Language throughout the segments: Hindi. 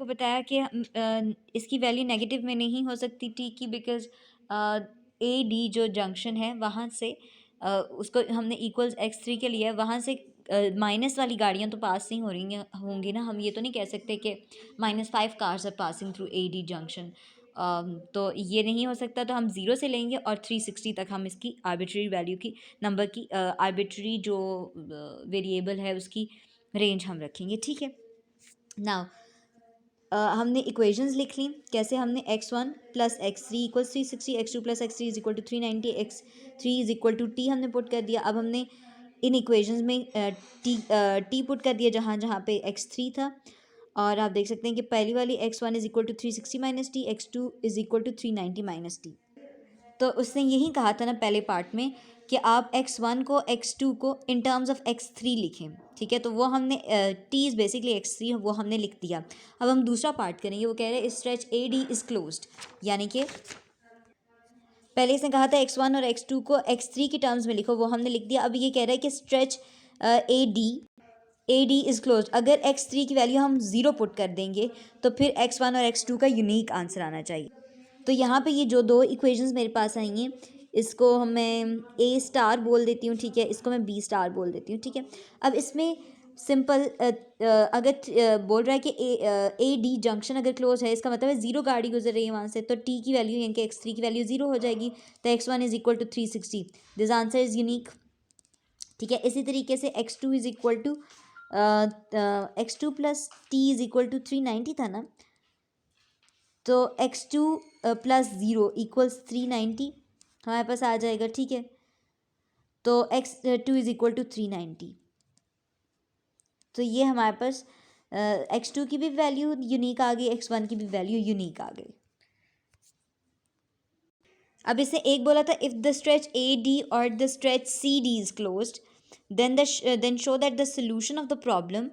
आपको बताया कि इसकी वैल्यू नेगेटिव में नहीं हो सकती टी की, बिकॉज ए डी जो जंक्शन है वहाँ से उसको हमने इक्वल्स x3 के लिए, वहाँ से माइनस वाली गाड़ियाँ तो पास नहीं हो रही होंगी ना। हम ये तो नहीं कह सकते कि -5 cars are passing through A D junction, तो ये नहीं हो सकता। तो हम 0 से लेंगे और 360 तक हम इसकी आर्बिट्री वैल्यू की, नंबर की आर्बिट्री जो वेरिएबल है उसकी रेंज हम रखेंगे, ठीक है। नाउ हमने इक्वेशंस लिख ली। कैसे? हमने x1 plus x3 equals 360, x2 plus x3 is equal to 390, x3 is equal to T हमने पुट कर दिया। अब हमने इन इक्वेशंस में टी पुट कर दिया जहाँ जहाँ पे x3 था, और आप देख सकते हैं कि पहली वाली x1 is equal to 360 minus T, x2 is equal to 390 minus T. तो उसने यही कहा था ना पहले पार्ट में कि आप x1 को x2 को इन टर्म्स ऑफ x3 लिखें, ठीक है। तो वो हमने t इज़ बेसिकली x3 वो हमने लिख दिया। अब हम दूसरा पार्ट करेंगे। वो कह रहे हैं stretch A D is closed, यानी कि पहले इसने कहा था x1 और x2 को x3 की टर्म्स में लिखो, वो हमने लिख दिया। अब ये कह रहा है कि stretch A D is close. अगर x3 की वैल्यू हम 0 पुट कर देंगे तो फिर x1 और x2 का यूनिक आंसर आना चाहिए। तो यहाँ पे ये जो दो इक्वेशंस मेरे पास आई हैं, इसको मैं ए स्टार बोल देती हूँ, ठीक है, इसको मैं बी स्टार बोल देती हूँ, ठीक है। अब इसमें सिंपल अगर बोल रहा है कि ए डी जंक्शन अगर क्लोज है, इसका मतलब है 0 गाड़ी गुजर रही है वहाँ से, तो टी की वैल्यू यानी कि x3 की वैल्यू 0 हो जाएगी। तो x1 is equal to 360, this answer is unique, ठीक है। इसी तरीके से x2 is equal to x2 plus T is equal to 390 था ना, तो x2 प्लस 0 इक्वल्स 390 हमारे पास आ जाएगा, ठीक है। तो x2 इज इक्वल टू 390, तो ये हमारे पास x2 की भी वैल्यू यूनिक आ गई, x1 की भी वैल्यू यूनिक आ गई। अब इसने एक बोला था if the stretch A D और the stretch C D is closed then show that the solution of the problem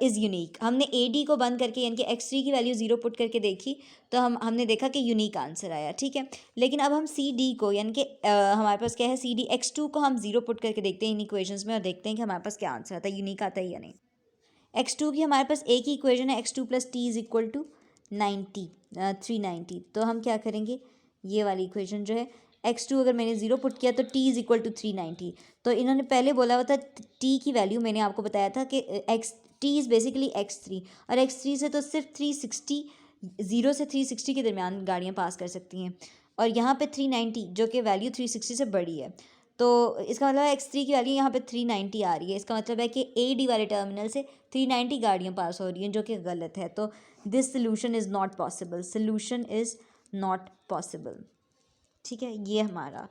is unique. हमने ए डी को बंद करके यानी कि x3 की वैल्यू 0 पुट करके देखी, तो हमने देखा कि यूनिक आंसर आया, ठीक है। लेकिन अब हम सी डी को यानी कि हमारे पास क्या है, सी डी x2 को हम 0 पुट करके देखते हैं इन इक्वेशंस में, और देखते हैं कि हमारे पास क्या आंसर आता है, यूनिक आता है या नहीं। x2 की हमारे पास एक ही इक्वेशन है, x2 plus T is equal to 390। तो हम क्या करेंगे, ये वाली इक्वेशन जो है x2 अगर मैंने 0 पुट किया तो t इज़ इक्वल टू 390। तो इन्होंने पहले बोला हुआ था t की वैल्यू, मैंने आपको बताया था कि t इज़ बेसिकली x3, और x3 से तो सिर्फ 360, 0 से 360 के दरमियान गाड़ियाँ पास कर सकती हैं, और यहाँ पे 390 जो कि वैल्यू 360 से बड़ी है। तो इसका मतलब है x3 की वैल्यू यहाँ पे 390 आ रही है। इसका मतलब है कि ए डी वाले टर्मिनल से 390 गाड़ियाँ पास हो रही हैं, जो कि गलत है। तो this solution is not possible, solution is not possible, ठीक है। ये हमारा